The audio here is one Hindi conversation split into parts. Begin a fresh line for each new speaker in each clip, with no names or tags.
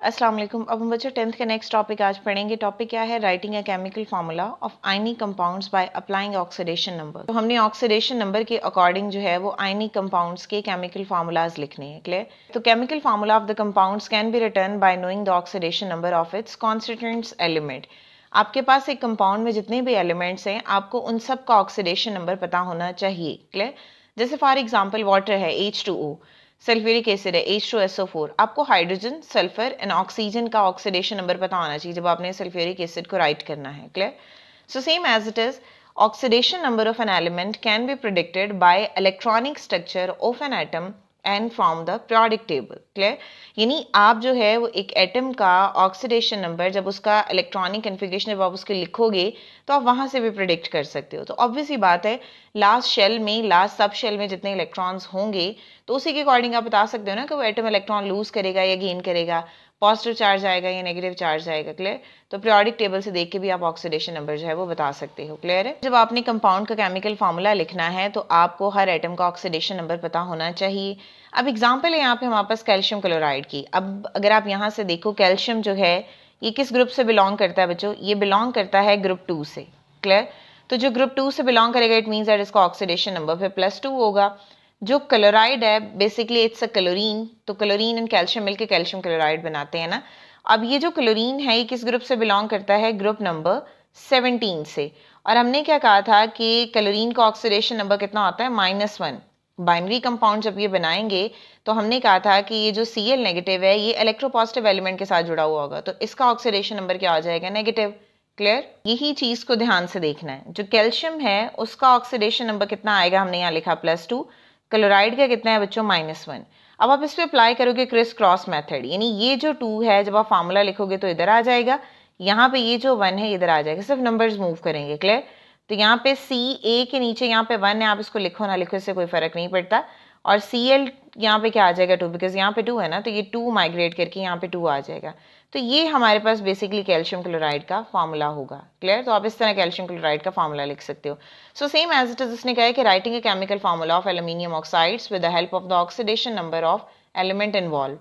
अस्सलाम वालेकुम। अब हम बच्चों 10th का नेक्स्ट टॉपिक आज पढ़ेंगे। टॉपिक क्या है? Writing a chemical formula of ionic compounds by applying oxidation number. तो हमने ऑक्सीडेशन नंबर के अकॉर्डिंग जो है वो आयनिक कंपाउंड्स के केमिकल फार्मूलाज लिखने हैं। क्लियर? तो chemical formula of the compounds can be return bye knowing the oxidation number of its constituents element. आपके पास एक कंपाउंड में जितने भी एलिमेंट्स हैं आपको उन सब का ऑक्सीडेशन नंबर पता होना चाहिए। क्लियर? जैसे फॉर एग्जाम्पल वाटर है H2O, सल्फ्यूरिक एसिड है H2SO4। आपको हाइड्रोजन, सल्फर एंड ऑक्सीजन का ऑक्सीडेशन नंबर पता होना चाहिए जब आपने सल्फ्यूरिक एसिड को राइट करना है। Clear? So same as it is, oxidation number of an element can be predicted by electronic structure of an atom and from the periodic table. Clear? यानी आप जो है वो एक एटम का ऑक्सीडेशन नंबर, जब उसका इलेक्ट्रॉनिक कन्फिगरेशन जब आप उसको लिखोगे तो आप वहां से भी प्रिडिक्ट कर सकते हो। तो ऑब्वियस ही बात है, लास्ट शेल में, लास्ट सब शेल में जितने इलेक्ट्रॉन्स होंगे तो उसी के अकॉर्डिंग आप बता सकते हो ना कि वो एटम इलेक्ट्रॉन लूज करेगा या गेन करेगा, पॉजिटिव चार्ज आएगा या नेगेटिव चार्ज आएगा। क्लियर? तो पीरियोडिक टेबल से देख के भी आप ऑक्सीडेशन नंबर जो है वो बता सकते हो। क्लियर है? जब आपने कंपाउंड का केमिकल फार्मूला लिखना है तो आपको हर एटम का ऑक्सीडेशन नंबर पता होना चाहिए। अब एग्जाम्पल है यहाँ पे हमारे पास कैल्शियम क्लोराइड की। अब अगर आप यहाँ से देखो, कैल्शियम जो है ये किस ग्रुप से बिलोंग करता है बच्चों? ये बिलोंग करता है ग्रुप 2 से। क्लियर? तो जो ग्रुप 2 से बिलोंग करेगा इट मीन्स दैट इसका ऑक्सीडेशन नंबर फिर +2 होगा। जो क्लोराइड है बेसिकली इट्स अ क्लोरीन, तो क्लोरीन एंड कैल्शियम मिलकर कैल्शियम क्लोराइड बनाते हैं ना। अब ये जो क्लोरीन है ये किस ग्रुप से बिलोंग करता है? ग्रुप नंबर 17 से। और हमने क्या कहा था कि क्लोरीन का ऑक्सीडेशन नंबर कितना होता है? -1। बाइनरी कंपाउंड जब ये बनाएंगे तो हमने कहा था कि ये जो Cl नेगेटिव है ये इलेक्ट्रोपॉजिटिव एलिमेंट के साथ जुड़ा हुआ होगा, तो इसका ऑक्सीडेशन नंबर क्या आ जाएगा? नेगेटिव। क्लियर? यही चीज को ध्यान से देखना है। जो कैल्शियम है उसका ऑक्सीडेशन नंबर कितना आएगा? हमने यहाँ लिखा +2। क्लोराइड का कितना है बच्चों? -1। अब आप इस पर अप्लाई करोगे क्रिस क्रॉस मेथड, यानी ये जो 2 है जब आप फार्मूला लिखोगे तो इधर आ जाएगा, यहाँ पे ये जो 1 है इधर आ जाएगा, सिर्फ नंबर्स मूव करेंगे। क्लियर? तो यहाँ पे CA के नीचे यहाँ पे 1 है, आप इसको लिखो ना लिखो इससे कोई फर्क नहीं पड़ता। और Cl यहाँ पे क्या आ जाएगा? 2, बिकॉज यहाँ पे 2 है ना, तो ये 2 माइग्रेट करके यहाँ पे 2 आ जाएगा। तो ये हमारे पास बेसिकली कैल्शियम क्लोराइड का फार्मूला होगा। क्लियर? तो आप इस तरह कैल्शियम क्लोराइड का फार्मूला लिख सकते हो। So same as it is, इसने कहा है कि writing a chemical formula of aluminium oxides with the help of the oxidation number of element involve.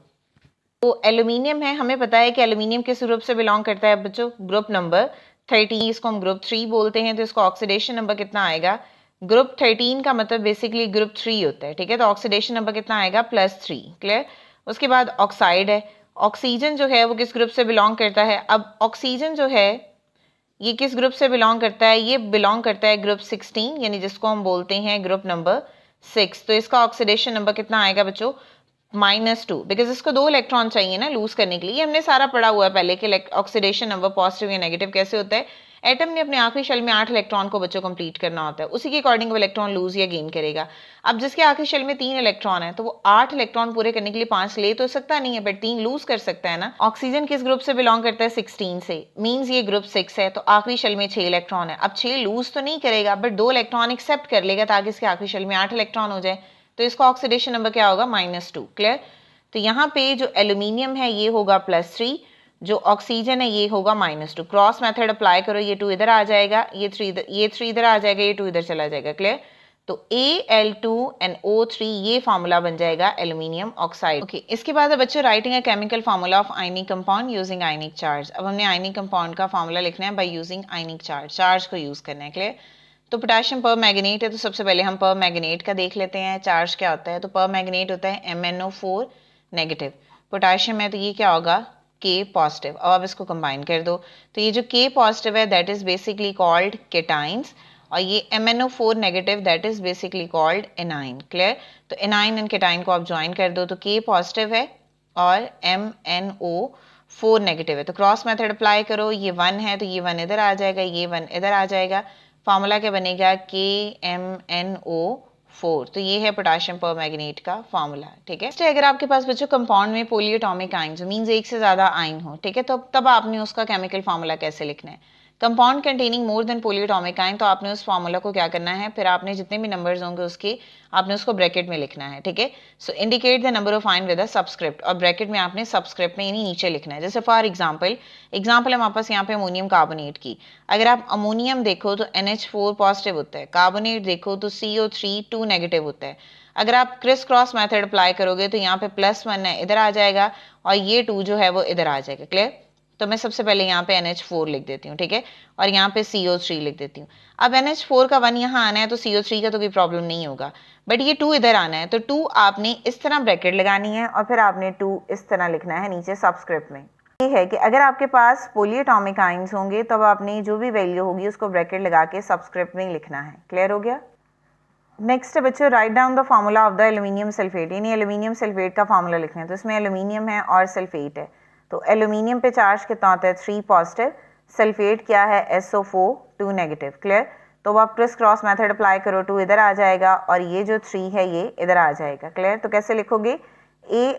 तो एल्यूमिनियम है, हमें पता है कि एल्यूमिनियम किस ग्रुप से बिलोंग करता है बच्चों? Group number 13। इसको हम ग्रुप 3 बोलते हैं, तो इसका ऑक्सीडेशन नंबर कितना आएगा? ग्रुप 13 का मतलब बेसिकली ग्रुप 3 होता है। ठीक है? तो ऑक्सीडेशन नंबर कितना आएगा? +3। क्लियर? उसके बाद ऑक्साइड है। ऑक्सीजन जो है वो किस ग्रुप से बिलोंग करता है? अब ऑक्सीजन जो है ये किस ग्रुप से बिलोंग करता है? ये बिलोंग करता है ग्रुप 16, यानी जिसको हम बोलते हैं ग्रुप नंबर 6। तो इसका ऑक्सीडेशन नंबर कितना आएगा बच्चों? -2, बिकॉज इसको 2 इलेक्ट्रॉन चाहिए ना लूज करने के लिए। ये हमने सारा पढ़ा हुआ है पहले कि ऑक्सीडेशन नंबर पॉजिटिव या नेगेटिव कैसे होता है। एटम ने अपने आखिरी शेल में 8 इलेक्ट्रॉन को बच्चों कंप्लीट करना होता है, उसी के अकॉर्डिंग वो इलेक्ट्रॉन लूज या गेन करेगा। अब जिसके आखिरी शेल में 3 इलेक्ट्रॉन है तो वो 8 इलेक्ट्रॉन पूरे करने के लिए 5 ले तो सकता नहीं है, बट 3 लूज कर सकता है ना। ऑक्सीजन किस ग्रुप से बिलोंग करता है? 16 से, मीन्स ये ग्रुप 6 है, तो आखिरी शेल में 6 इलेक्ट्रॉन है। अब 6 लूज तो नहीं करेगा बट 2 इलेक्ट्रॉन एक्सेप्ट कर लेगा ताकि इसके आखिरी शेल में 8 इलेक्ट्रॉन हो जाए, तो इसका ऑक्सीडेशन नंबर क्या होगा? -2। क्लियर? तो यहाँ पे जो एल्यूमिनियम है ये होगा +3, जो ऑक्सीजन है ये होगा -2। क्रॉस मेथड अप्लाई करो, ये 2 इधर आ जाएगा, ये 3 इधर आ जाएगा, ये 2 इधर चला जाएगा। क्लियर? तो Al2NO3 ये फार्मूला बन जाएगा एल्यूमिनियम ऑक्साइड। ओके, इसके बाद बच्चों writing a chemical formula of ionic compound using ionic charge. अब हमने आयनिक कंपाउंड का फार्मूला लिखना है by using ionic charge, charge को यूज करना है। क्लियर? तो पोटेशियम पर मैग्नेट है, तो सबसे पहले हम पर मैग्नेट का देख लेते हैं चार्ज क्या होता है। तो पर मैग्नेट होता है MnO4 नेगेटिव। पोटेशियम है तो ये क्या होगा? K positive. अब आप इसको कंबाइन कर दो तो ये जो K पॉजिटिव है that is basically called cations, और ये MnO4 negative that is basically called A9. Clear? तो एनाइन एंड केटाइन को आप ज्वाइन कर दो तो K पॉजिटिव है और MnO4 नेगेटिव है, तो क्रॉस मेथड अप्लाई करो, ये 1 है तो ये 1 इधर आ जाएगा, ये 1 इधर आ जाएगा। फार्मूला क्या बनेगा? KMnO4। तो ये है पोटेशियम पर मैग्नेट का फार्मूला। ठीक है? अगर आपके पास बच्चों कंपाउंड में पॉलीएटॉमिक आयन मींस एक से ज्यादा आयन हो, ठीक है, तो तब आपने उसका केमिकल फार्मूला कैसे लिखना है? Compound containing more than polyatomic ion, तो आपने उस फार्मूला को क्या करना है, फिर आपने जितने भी नंबर्स होंगे उसके आपने उसको ब्रैकेट में लिखना है। ठीक है? So indicate the number of ion with a subscript, और ब्रैकेट में आपने सबस्क्रिप्ट में यानी नीचे लिखना है। जैसे फॉर एग्जांपल है हमारे पास यहाँ पे अमोनियम कार्बोनेट की। अगर आप अमोनियम देखो तो NH4 पॉजिटिव होता है, कार्बोनेट देखो तो CO3 2 नेगेटिव होता है। अगर आप क्रिस क्रॉस मेथड अप्लाई करोगे तो यहाँ पे +1 है इधर आ जाएगा और ये 2 जो है वो इधर आ जाएगा। क्लियर? तो मैं सबसे पहले यहाँ पे NH4 लिख देती हूँ, ठीक है, और यहाँ पे CO3 लिख देती हूँ। अब NH4 का 1 यहाँ आना है तो CO3 का तो कोई प्रॉब्लम नहीं होगा, बट ये 2 इधर आना है तो 2 आपने इस तरह ब्रैकेट लगानी है और फिर आपने 2 इस तरह लिखना है नीचे सबस्क्रिप्ट में। ये है कि अगर आपके पास पॉलीएटॉमिक आयंस होंगे तब आपने जो भी वैल्यू होगी उसको ब्रैकेट लगा के सबस्क्रिप्ट में ही लिखना है। क्लियर हो गया? नेक्स्ट है बच्चों, write down the formula of the aluminium sulphate, यानी एल्यूमिनियम सल्फेट का फार्मूला लिखना है। तो इसमें एल्यूमिनियम है और सल्फेट है, तो एल्यूमिनियम पे चार्ज कितना होता है 3 पॉजिटिव, सल्फेट क्या है SO4 2 नेगेटिव। क्लियर? तो आप क्रिस क्रॉस मेथड अप्लाई करो, 2 इधर आ जाएगा और ये जो 3 है ये इधर आ जाएगा। क्लियर? तो कैसे लिखोगे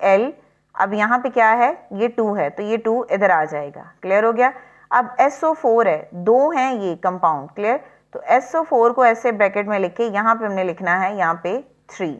Al, अब यहाँ पे क्या है ये 2 है तो ये 2 इधर आ जाएगा। क्लियर हो गया? अब SO4 है, 2 हैं ये कंपाउंड। क्लियर? तो SO4 को ऐसे ब्रैकेट में लिख के यहाँ पे हमने लिखना है यहाँ पे 3।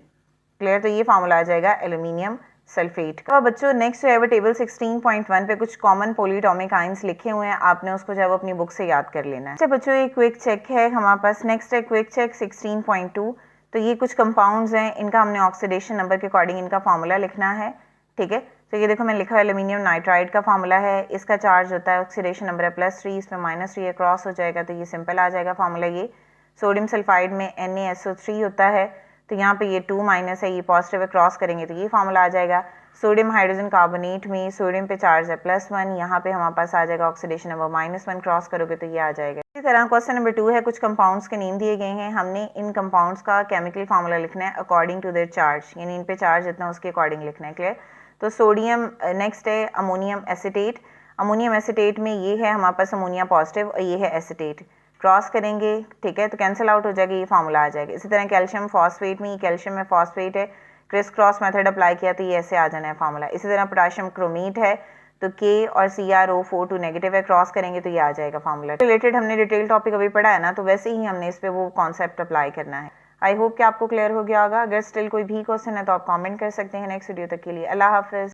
क्लियर? तो ये फार्मूला आ जाएगा एल्यूमिनियम सल्फेट का। बच्चों नेक्स्ट जो है वो टेबल 16.1 पे कुछ कॉमन पॉलीएटॉमिक आयंस लिखे हुए हैं, आपने उसको जो है वो अपनी बुक से याद कर लेना है। अच्छा बच्चों, एक क्विक चेक है हमारे पास। नेक्स्ट है क्विक चेक 16.2। तो ये कुछ कंपाउंड्स हैं, इनका हमने ऑक्सीडेशन नंबर के अकॉर्डिंग इनका फार्मूला लिखना है। ठीक है, तो ये देखो मैंने लिखा है एल्यूमिनियम नाइट्राइड का फार्मूला है, इसका चार्ज होता है ऑक्सीडेशन नंबर है +3, इसमें -3 है, क्रॉस हो जाएगा तो ये सिंपल आ जाएगा फार्मूला। ये सोडियम सल्फाइड में NaSO3 होता है, तो यहाँ पे ये 2 माइनस है, ये पॉजिटिव है, क्रॉस करेंगे तो ये फार्मूला आ जाएगा। सोडियम हाइड्रोजन कार्बोनेट में सोडियम पे चार्ज है +1, यहाँ पे हमारे पास आ जाएगा ऑक्सीडेशन नंबर -1, क्रॉस करोगे तो ये आ जाएगा। इसी तरह क्वेश्चन नंबर 2 है, कुछ कंपाउंड्स के नेम दिए गए हैं, हमने इन कंपाउंड्स का केमिकल फार्मूला लिखना है अकॉर्डिंग टू देयर चार्ज, यानी इन पे चार्ज जितना उसके अकॉर्डिंग लिखना है। क्लियर? तो सोडियम, नेक्स्ट है अमोनियम एसीटेट। अमोनियम एसीटेट में ये है हमारे पास अमोनिया पॉजिटिव और ये है एसीटेट, क्रॉस करेंगे ठीक है तो कैंसिल आउट हो जाएगा, ये फार्मूला आ जाएगा। इसी तरह कैल्शियम फॉस्फेट में, ये कैल्शियम में फॉस्फेट है, क्रिस क्रॉस मेथड अप्लाई किया तो ये ऐसे आ जाना है फार्मूला। इसी तरह पोटाशियम क्रोमेट है तो K और CrO4 2 नेगेटिव है, क्रॉस करेंगे तो ये आ जाएगा फार्मूला। रिलेटेड हमने डिटेल टॉपिक अभी पढ़ा है ना, तो वैसे ही हमने इस पे वो कॉन्सेप्ट अप्लाई करना है। आई होप कि आपको क्लियर हो गया होगा। अगर स्टिल कोई भी क्वेश्चन है तो आप कमेंट कर सकते हैं। नेक्स्ट वीडियो तक के लिए अल्लाह हाफिज।